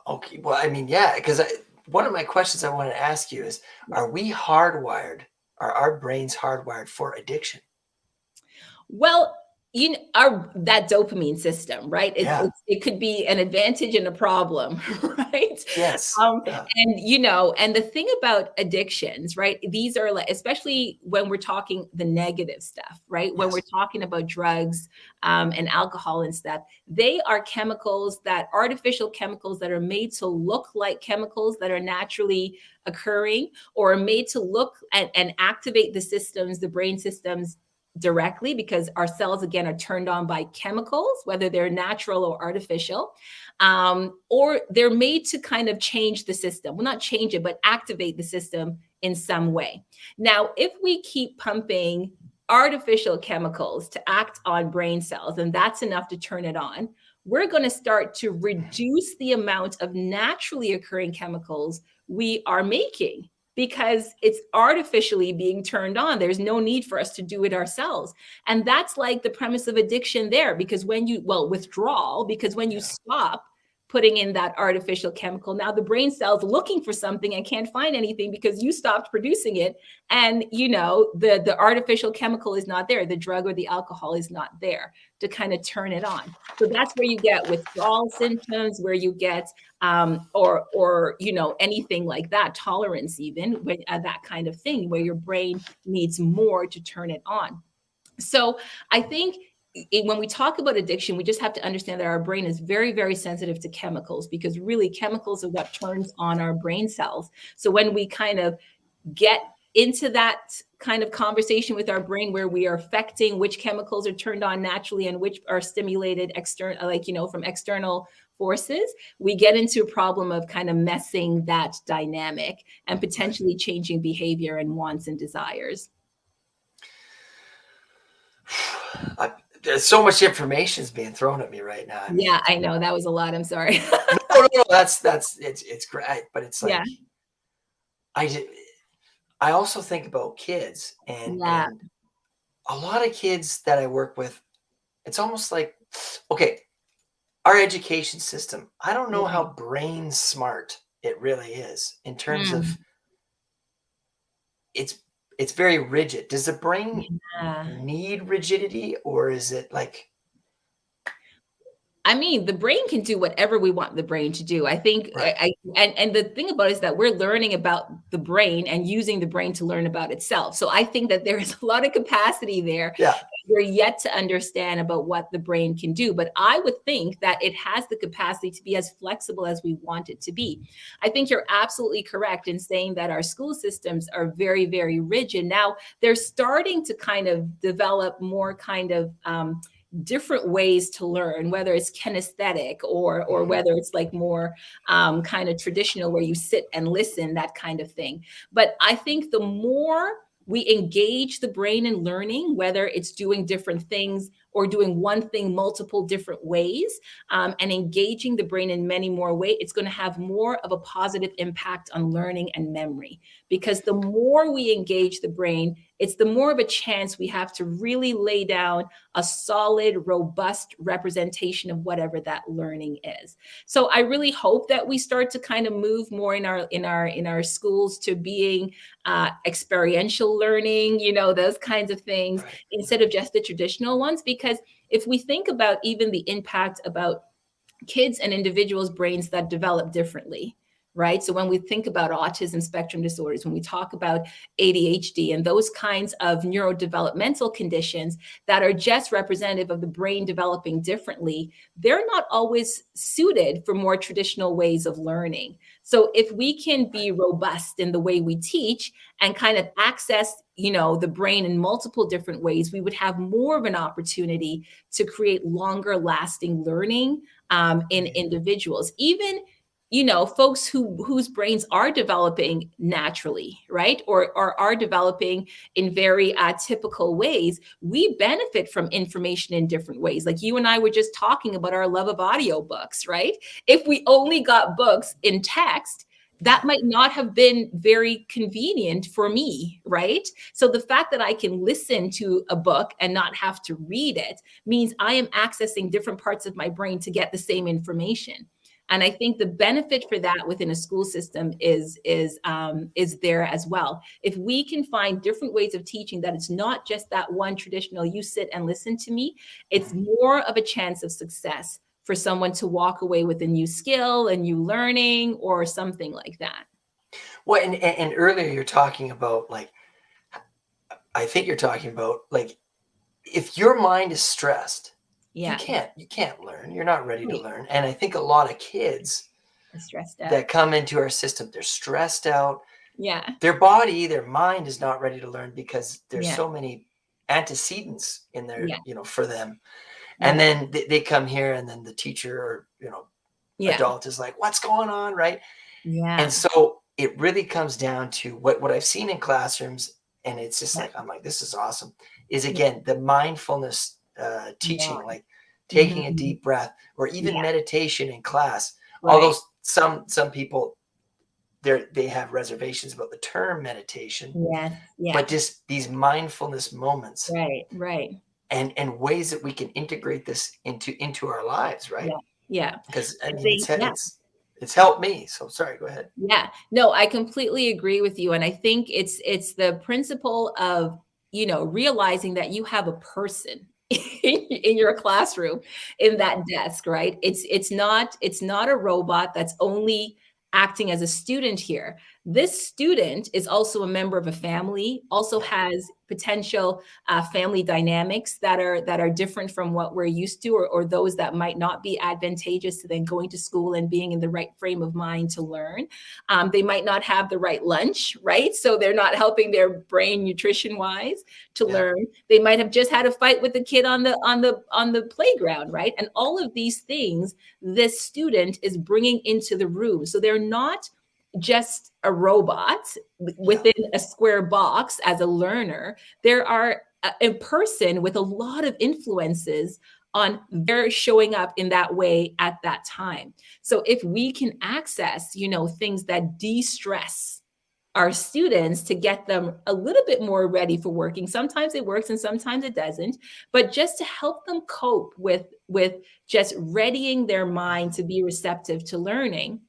Okay. Well, I mean, yeah, because one of my questions I want to ask you is, are we hardwired? Are our brains hardwired for addiction? Well, that dopamine system, right? It could be an advantage and a problem, right? Yes. And and the thing about addictions, right? These are like, especially when we're talking the negative stuff, right? When we're talking about drugs and alcohol and stuff, they are artificial chemicals that are made to look like chemicals that are naturally occurring, or made to look and activate the brain systems directly, because our cells, again, are turned on by chemicals, whether they're natural or artificial, or they're made to kind of change the system. Well, not change it, but activate the system in some way. Now, if we keep pumping artificial chemicals to act on brain cells, and that's enough to turn it on, we're going to start to reduce the amount of naturally occurring chemicals we are making, because it's artificially being turned on. There's no need for us to do it ourselves. And that's like the premise of addiction there, because when you, well, withdrawal, because when you stop putting in that artificial chemical, now the brain cell's looking for something and can't find anything because you stopped producing it. And, you know, the artificial chemical is not there. The drug or the alcohol is not there to kind of turn it on. So that's where you get withdrawal symptoms, where you get, or you know, anything like that, tolerance even, that kind of thing, where your brain needs more to turn it on. So I think when we talk about addiction, we just have to understand that our brain is very, very sensitive to chemicals, because really chemicals are what turns on our brain cells. So when we kind of get into that kind of conversation with our brain, where we are affecting which chemicals are turned on naturally and which are stimulated external, like, you know, from external forces, we get into a problem of kind of messing that dynamic and potentially changing behavior and wants and desires. There's so much information is being thrown at me right now. Yeah, I know that was a lot. I'm sorry. No, that's it's great, but it's like, Yeah. I also think about kids, and Yeah. a lot of kids that I work with, it's almost like, okay, our education system, I don't know how brain smart it really is in terms of it's very rigid. Does the brain need rigidity, or is it like? I mean, the brain can do whatever we want the brain to do. I think, Right. and the thing about it is that we're learning about the brain and using the brain to learn about itself. So I think that there is a lot of capacity there. Yeah. We're yet to understand about what the brain can do, but I would think that it has the capacity to be as flexible as we want it to be. I think you're absolutely correct in saying that our school systems are very, very rigid. Now they're starting to kind of develop more kind of different ways to learn, whether it's kinesthetic or whether it's like more kind of traditional, where you sit and listen, that kind of thing. But I think the more we engage the brain in learning, whether it's doing different things or doing one thing multiple different ways, and engaging the brain in many more ways, it's going to have more of a positive impact on learning and memory. Because the more we engage the brain, it's the more of a chance we have to really lay down a solid, robust representation of whatever that learning is. So I really hope that we start to kind of move more in our schools to being experiential learning, you know, those kinds of things, instead of just the traditional ones. Because if we think about even the impact about kids and individuals' brains that develop differently, right? So when we think about autism spectrum disorders, when we talk about ADHD and those kinds of neurodevelopmental conditions that are just representative of the brain developing differently, they're not always suited for more traditional ways of learning. So if we can be robust in the way we teach and kind of access, you know, the brain in multiple different ways, we would have more of an opportunity to create longer lasting learning in individuals. Even, you know, folks whose brains are developing naturally, right? Or are developing in very typical ways, we benefit from information in different ways. Like you and I were just talking about our love of audiobooks, right? If we only got books in text, that might not have been very convenient for me, right? So the fact that I can listen to a book and not have to read it means I am accessing different parts of my brain to get the same information. And I think the benefit for that within a school system is there as well. If we can find different ways of teaching, that it's not just that one traditional, you sit and listen to me, it's more of a chance of success for someone to walk away with a new skill, a new learning, or something like that. Well, and earlier you're talking about, like, I think you're talking about, like, if your mind is stressed, Yeah. you can't learn. You're not ready to Right. learn. And I think a lot of kids Stressed out. that come into our system, they're stressed out. Yeah. Their body, their mind is not ready to learn because there's Yeah. so many antecedents in there, Yeah. for them. And Yeah. then they come here, and then the teacher or, Yeah. adult is like, what's going on, right? And Yeah. so it really comes down to what I've seen in classrooms, and it's just Yeah. like, I'm like, this is awesome, is Yeah. again, the mindfulness Yeah. teaching, like taking a Mhm. deep breath, or even Yeah. meditation in class. Although Right. some people, they have reservations about the term meditation, Yes. but Yeah. just these mindfulness moments Right. Right. and ways that we can integrate this into our lives, right? Yeah. Yeah. Because I I mean, think, yeah. it's helped me. So sorry, go ahead. Yeah. No, I completely agree with you. And I think it's the principle of, realizing that you have a person in your classroom, in Yeah, that desk, right? It's not a robot that's only acting as a student here. This student is also a member of a family, also yeah, has potential family dynamics that are different from what we're used to, or those that might not be advantageous to then going to school and being in the right frame of mind to learn. They might not have the right lunch, right? So they're not helping their brain nutrition wise to yeah. learn. They might have just had a fight with the kid on the playground, right? And all of these things this student is bringing into the room. So they're not just a robot Yeah. within a square box as a learner. There are a person with a lot of influences on their showing up in that way at that time. So if we can access, things that de-stress our students to get them a little bit more ready for working. Sometimes it works and sometimes it doesn't, but just to help them cope with just readying their mind to be receptive to learning,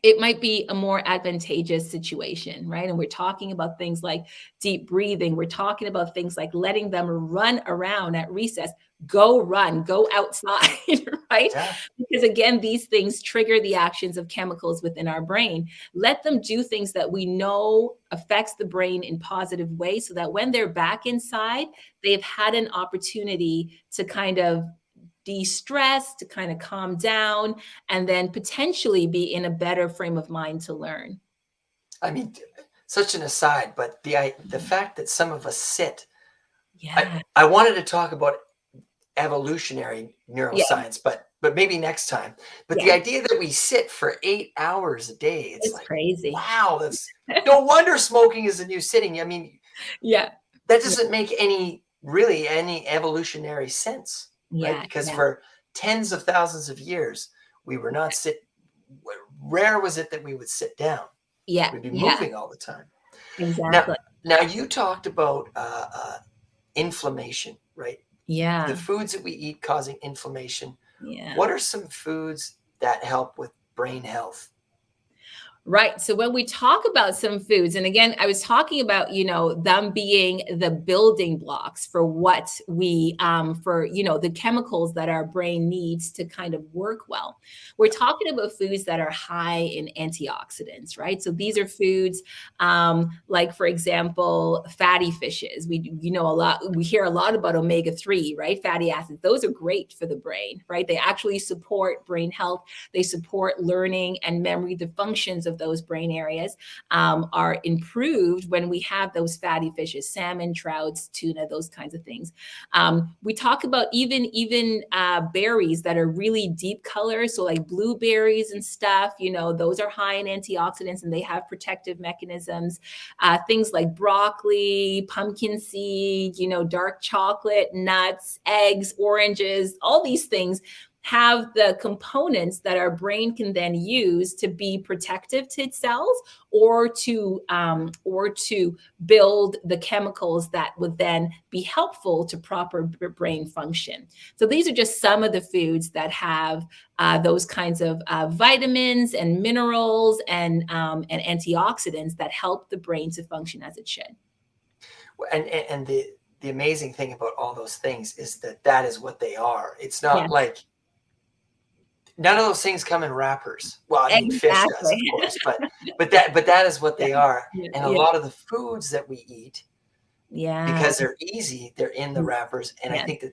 it might be a more advantageous situation, right? And we're talking about things like deep breathing. We're talking about things like letting them run around at recess, go run, go outside, right? Yeah. Because again, these things trigger the actions of chemicals within our brain. Let them do things that we know affects the brain in positive ways so that when they're back inside, they've had an opportunity to kind of de-stress, to kind of calm down, and then potentially be in a better frame of mind to learn. I mean, such an aside, but the fact that some of us sit, Yeah. I wanted to talk about evolutionary Yeah. neuroscience, but maybe next time. But the Yeah. idea that we sit for 8 hours a day, it's It's like, crazy. wow, that's no wonder smoking is the new sitting. I mean, Yeah. that Yeah. doesn't make any evolutionary sense, right? Yeah. Because Yeah. for tens of thousands of years, we were not sit. Rare was it that we would sit down. Yeah. We'd be Yeah. moving all the time. Now, Exactly. now you talked about inflammation, right? The Yeah. foods that we eat causing inflammation. Yeah. What are some foods that help with brain health? Right. So when we talk about some foods, and again, I was talking about, them being the building blocks for what the chemicals that our brain needs to kind of work well. We're Yeah, talking about foods that are high in antioxidants, right? So these are foods like, for example, fatty fishes. We hear a lot about omega-3, right? Fatty acids. Those are great for the brain, right? They actually support brain health. They support learning and memory. The functions of those brain areas are improved when we have those fatty fishes, salmon, trouts, tuna, those kinds of things. We talk about even berries that are really deep colors, so like blueberries and stuff. Those are high in antioxidants and they have protective mechanisms. Things like broccoli, pumpkin seed, dark chocolate, nuts, eggs, oranges, all these things have the components that our brain can then use to be protective to its cells, or to build the chemicals that would then be helpful to proper brain function. So these are just some of the foods that have those kinds of vitamins and minerals and antioxidants that help the brain to function as it should. and the amazing thing about all those things is that is what they are. It's Yeah, not like none of those things come in wrappers. Well, I mean, fish does, of exactly. course, but that is what Yeah, they are. yeah, And a yeah, lot of the foods that we eat, yeah, because they're easy, they're in the wrappers, and I yeah. think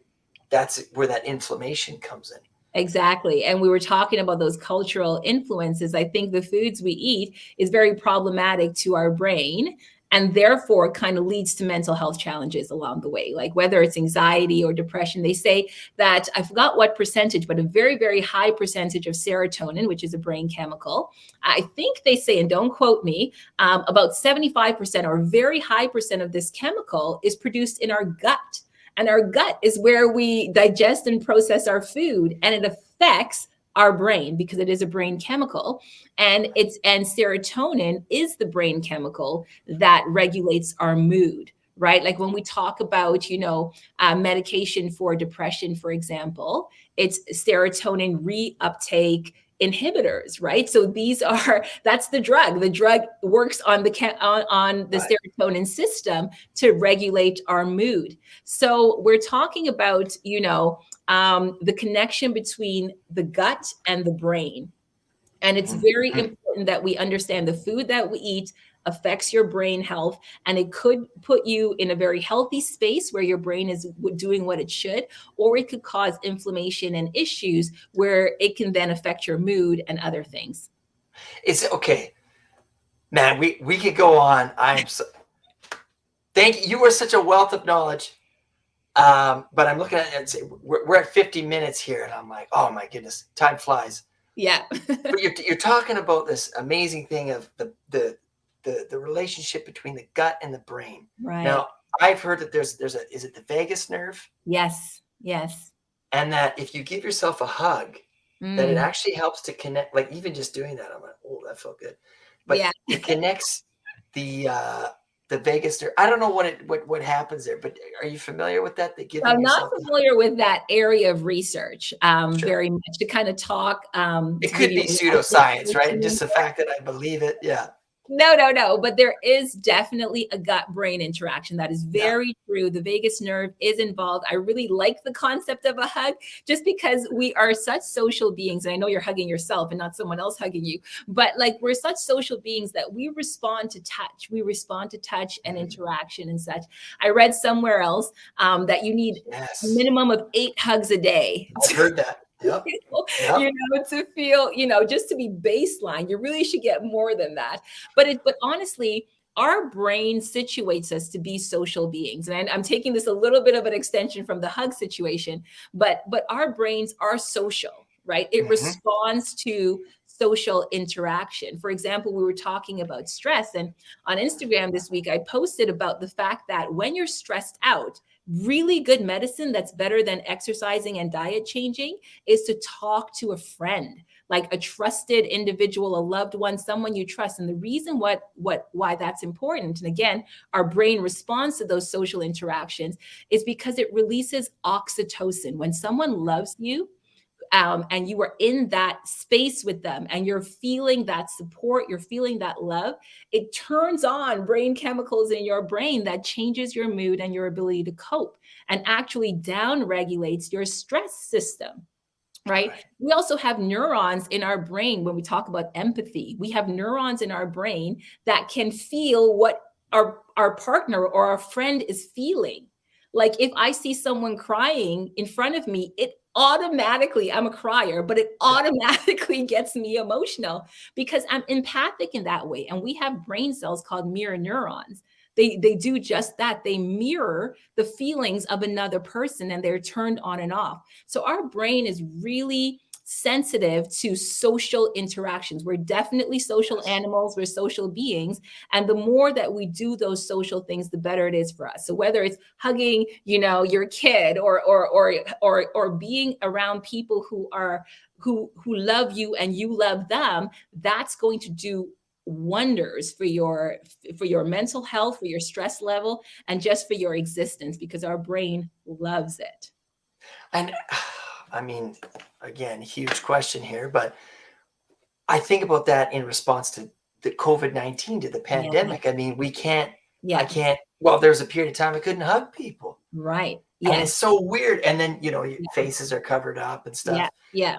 that's where that inflammation comes in. Exactly. And we were talking about those cultural influences. I think the foods we eat is very problematic to our brain and therefore kind of leads to mental health challenges along the way, like whether it's anxiety or depression. They say that, I forgot what percentage, but a very, very high percentage of serotonin, which is a brain chemical, I think they say, and don't quote me, about 75% or a very high percent of this chemical is produced in our gut. And our gut is where we digest and process our food, and it affects our brain because it is a brain chemical. And serotonin is the brain chemical that regulates our mood, right? Like when we talk about, medication for depression, for example, it's serotonin reuptake inhibitors, right? So that's the drug. The drug works on the serotonin system to regulate our mood. So we're talking about, the connection between the gut and the brain. And it's very important that we understand the food that we eat affects your brain health, and it could put you in a very healthy space where your brain is doing what it should, or it could cause inflammation and issues where it can then affect your mood and other things. It's okay, man. We could go on. Thank you. You are such a wealth of knowledge. But I'm looking at it and say we're at 50 minutes here, and I'm like, oh my goodness, time flies. Yeah. But you're talking about this amazing thing of the relationship between the gut and the brain. Right. Now, I've heard that is it the vagus nerve? Yes. And that if you give yourself a hug, that it actually helps to connect, like even just doing that, I'm like, oh, that felt good. But it connects the vagus nerve. I don't know what happens there, but are you familiar with that? I'm not familiar with that area of research very much to kind of talk. It could be pseudoscience, right? And just the fact that I believe it. Yeah. No, but there is definitely a gut-brain interaction. That is very true. The vagus nerve is involved. I really like the concept of a hug just because we are such social beings. And I know you're hugging yourself and not someone else hugging you, but like we're such social beings that we respond to touch. We respond to touch and interaction and such. I read somewhere else that you need a minimum of 8 hugs a day. I've heard that. Yep. To feel, just to be baseline, you really should get more than that. But honestly, our brain situates us to be social beings. And I'm taking this a little bit of an extension from the hug situation, but our brains are social, right? It responds to social interaction. For example, we were talking about stress, and on Instagram this week, I posted about the fact that when you're stressed out, really good medicine that's better than exercising and diet changing is to talk to a friend, like a trusted individual, a loved one, someone you trust. And the reason why that's important, and again, our brain responds to those social interactions, is because it releases oxytocin. When someone loves you, and you are in that space with them and you're feeling that support, you're feeling that love, it turns on brain chemicals in your brain that changes your mood and your ability to cope, and actually down regulates your stress system. Right? We also have neurons in our brain. When we talk about empathy, we have neurons in our brain that can feel what our partner or our friend is feeling. Like if I see someone crying in front of me, I'm a crier, but it automatically gets me emotional because I'm empathic in that way. And we have brain cells called mirror neurons. They do just that. They mirror the feelings of another person, and they're turned on and off. So our brain is really sensitive to social interactions. We're definitely social animals. We're social beings. And the more that we do those social things, the better it is for us. So whether it's hugging, your kid or being around people who love you and you love them, that's going to do wonders for your mental health, for your stress level, and just for your existence, because our brain loves it. And I mean, again, huge question here, but I think about that in response to the COVID-19, to the pandemic. I mean, well, there's a period of time I couldn't hug people. Right. Yeah. And it's so weird. And then, your faces are covered up and stuff. Yeah.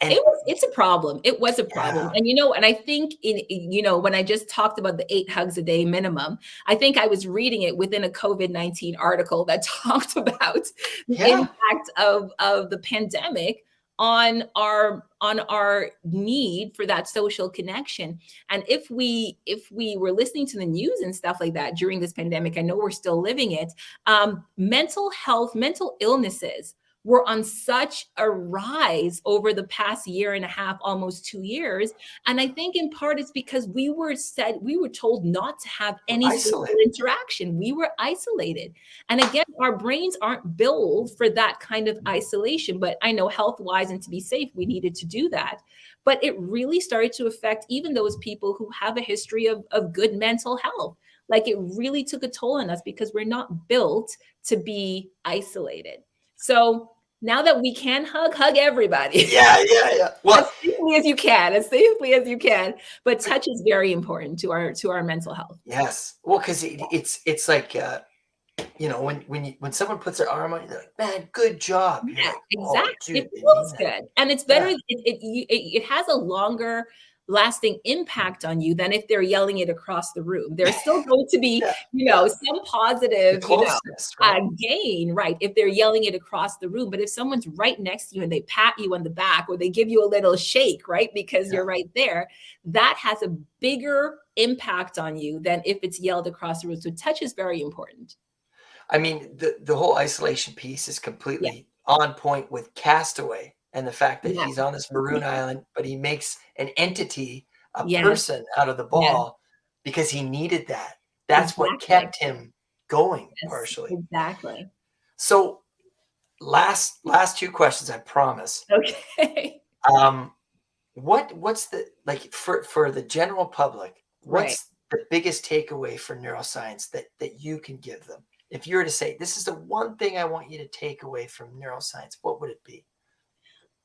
And it's a problem. It was a problem. And, and I think when I just talked about the 8 hugs a day minimum, I think I was reading it within a COVID-19 article that talked about the impact of the pandemic on our need for that social connection. And if we were listening to the news and stuff like that during this pandemic, I know we're still living it, mental health, mental illnesses were on such a rise over the past year and a half, almost 2 years. And I think in part it's because we were told not to have any social Isolated. interaction. We were isolated. And again, our brains aren't built for that kind of isolation. But I know health-wise and to be safe, we needed to do that. But it really started to affect even those people who have a history of good mental health. Like, it really took a toll on us because we're not built to be isolated. So now that we can hug everybody. Yeah. Well, As safely as you can, as safely as you can. But touch is very important to our mental health. yes. Well, because it's like when someone puts their arm on you, they're like, "Man, good job." You're Yeah, like, "Oh, exactly. dude, It they feels mean that." good, and it's better. Yeah. It has a longer lasting impact on you than if they're yelling it across the room. There's still going to be, Yeah. Yeah. some The positive, closeness, right? gain, right? If they're yelling it across the room, but if someone's right next to you and they pat you on the back or they give you a little shake, right, because Yeah. you're right there, that has a bigger impact on you than if it's yelled across the room. So touch is very important. I mean, the whole isolation piece is Yeah, completely on point with Castaway and the fact that yeah, he's on this maroon island, but he makes an entity, a yes, person out of the yes, ball because he needed that. That's what exactly. kept him going Yes, partially. exactly. So last two questions, I promise. Okay. Um, what's the like for the general public, Right. what's the biggest takeaway for neuroscience that you can give them? If you were to say, this is the one thing I want you to take away from neuroscience, what would it be?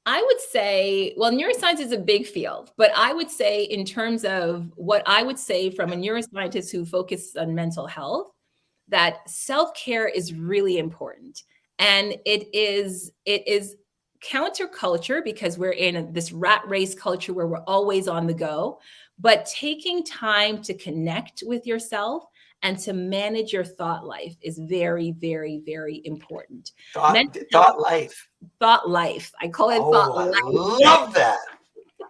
I would say, well, neuroscience is a big field, but I would say, in terms of what I would say from a neuroscientist who focuses on mental health, that self-care is really important. And it is counterculture because we're in this rat race culture where we're always on the go, but taking time to connect with yourself and to manage your thought life is very, very, very important. Thought Mental health, thought life. thought life. I call it thought Oh, I life. love that.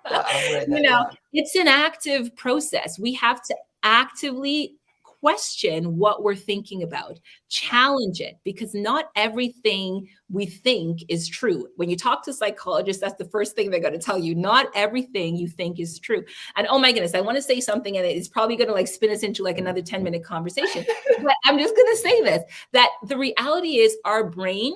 I'm writing that down. It's an active process. We have to actively question what we're thinking about, challenge it, because not everything we think is true. When you talk to psychologists, that's the first thing they're going to tell you. Not everything you think is true. And oh my goodness, I want to say something, and it's probably going to like spin us into like another 10-minute conversation. But I'm just going to say this, that the reality is our brain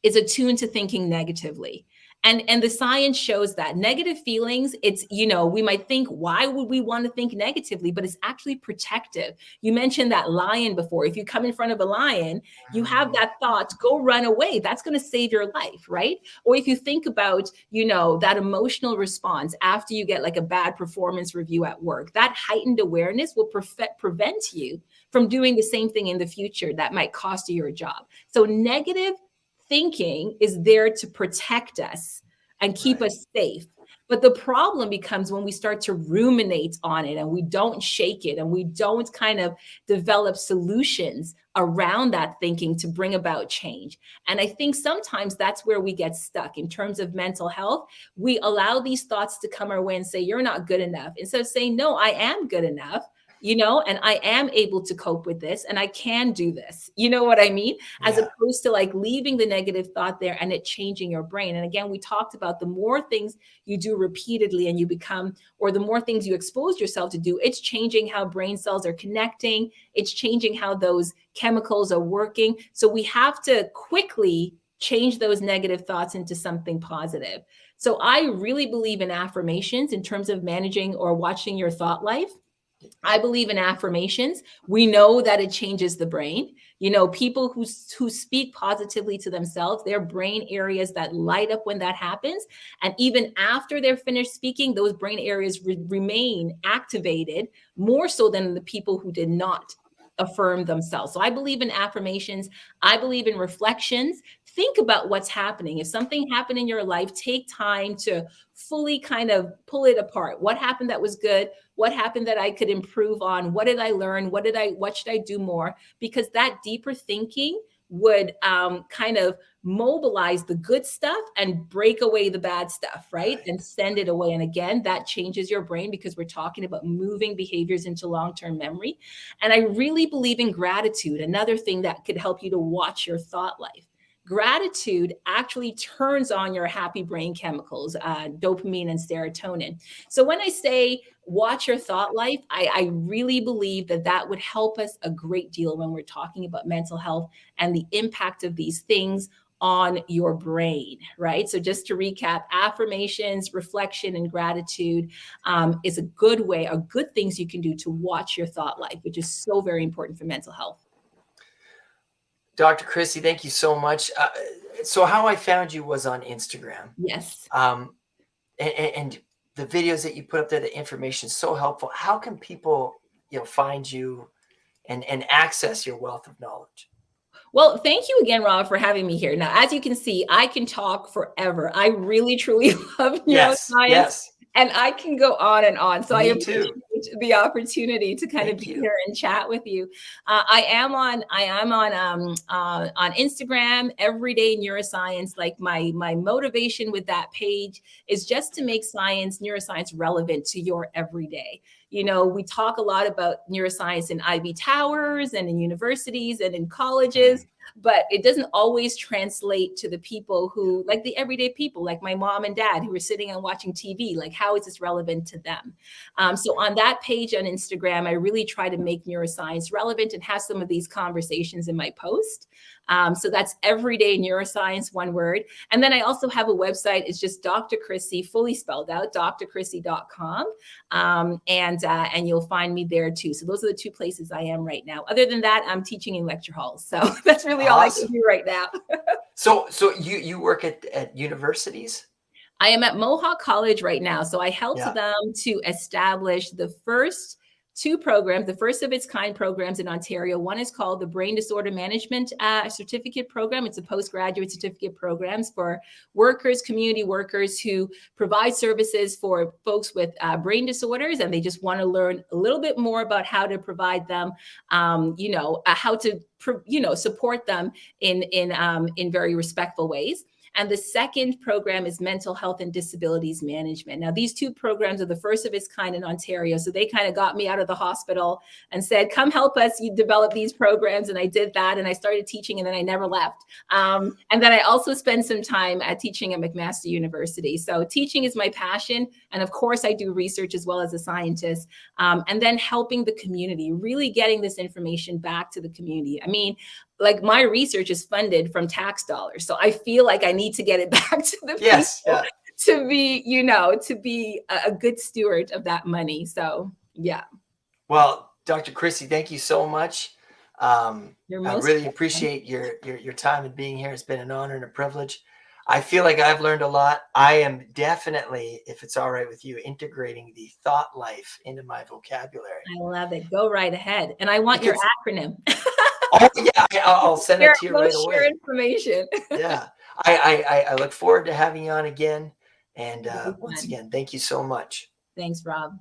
is attuned to thinking negatively. And the science shows that negative feelings, it's, we might think, why would we want to think negatively? But it's actually protective. You mentioned that lion before. If you come in front of a lion, you have Mm, that thought, go run away. That's going to save your life, right? Or if you think about, that emotional response after you get like a bad performance review at work, that heightened awareness will prevent you from doing the same thing in the future that might cost you your job. So negative thinking is there to protect us and keep right. us safe. But the problem becomes when we start to ruminate on it and we don't shake it and we don't kind of develop solutions around that thinking to bring about change. And I think sometimes that's where we get stuck in terms of mental health. We allow these thoughts to come our way and say, you're not good enough, instead of saying, no, I am good enough. And I am able to cope with this and I can do this. You know what I mean? As Yeah. opposed to like leaving the negative thought there and it changing your brain. And again, we talked about the more things you do repeatedly and you become, or the more things you expose yourself to do, it's changing how brain cells are connecting. It's changing how those chemicals are working. So we have to quickly change those negative thoughts into something positive. So I really believe in affirmations in terms of managing or watching your thought life. I believe in affirmations. We know that it changes the brain. People who speak positively to themselves, their brain areas that light up when that happens. And even after they're finished speaking, those brain areas remain activated more so than the people who did not affirm themselves. So I believe in affirmations. I believe in reflections. Think about what's happening. If something happened in your life, take time to fully kind of pull it apart. What happened that was good? What happened that I could improve on? What did I learn? What should I do more? Because that deeper thinking would kind of mobilize the good stuff and break away the bad stuff, right? And send it away. And again, that changes your brain because we're talking about moving behaviors into long-term memory. And I really believe in gratitude, another thing that could help you to watch your thought life. Gratitude actually turns on your happy brain chemicals, dopamine and serotonin. So when I say watch your thought life, I really believe that that would help us a great deal when we're talking about mental health and the impact of these things on your brain, right? So just to recap, affirmations, reflection, and gratitude is a good way, are good things you can do to watch your thought life, which is so very important for mental health. Dr. Krissy, thank you so much. So how I found you was on Instagram. Yes. And the videos that you put up there, the information is so helpful. How can people, find you and access your wealth of knowledge? Well, thank you again, Rob, for having me here. Now, as you can see, I can talk forever. I really, truly love Yes, neuroscience. yes. And I can go on and on. So I Me appreciate too. the opportunity to kind of Thank be you. here and chat with you. I am on Instagram, Everyday Neuroscience. Like my motivation with that page is just to make neuroscience relevant to your everyday. You know, we talk a lot about neuroscience in Ivy Towers and in universities and in colleges, but it doesn't always translate to the people who, like the everyday people, like my mom and dad who are sitting and watching TV. Like, how is this relevant to them? So on that page on Instagram, I really try to make neuroscience relevant and have some of these conversations in my post. So that's Everyday Neuroscience, one word. And then I also have a website. It's just Dr. Krissy, fully spelled out, drkrissy.com. And you'll find me there too. So those are the two places I am right now. Other than that, I'm teaching in lecture halls. So that's really all I can do right now. So you work at universities? I am at Mohawk College right now. So I helped Yeah. them to establish the first two programs, the first of its kind programs in Ontario. One is called the Brain Disorder Management Certificate Program. It's a postgraduate certificate programs for workers, community workers who provide services for folks with brain disorders, and they just want to learn a little bit more about how to provide them, how to support them in very respectful ways. And the second program is mental health and disabilities management. Now, these two programs are the first of its kind in Ontario. So they kind of got me out of the hospital and said, come help us, you develop these programs. And I did that. And I started teaching and then I never left. And then I also spent some time teaching at McMaster University. So teaching is my passion. And of course, I do research as well as a scientist. And then helping the community, really getting this information back to the community. I mean, like my research is funded from tax dollars. So I feel like I need to get it back to the people to be a good steward of that money. So, yeah. Well, Dr. Krissy, thank you so much. I really appreciate your time and being here. It's been an honor and a privilege. I feel like I've learned a lot. I am definitely, if it's all right with you, integrating the thought life into my vocabulary. I love it. Go right ahead. And I want your acronym. Oh yeah, I'll send it to you right away. Share information. Yeah, I look forward to having you on again. And once again, thank you so much. Thanks, Rob.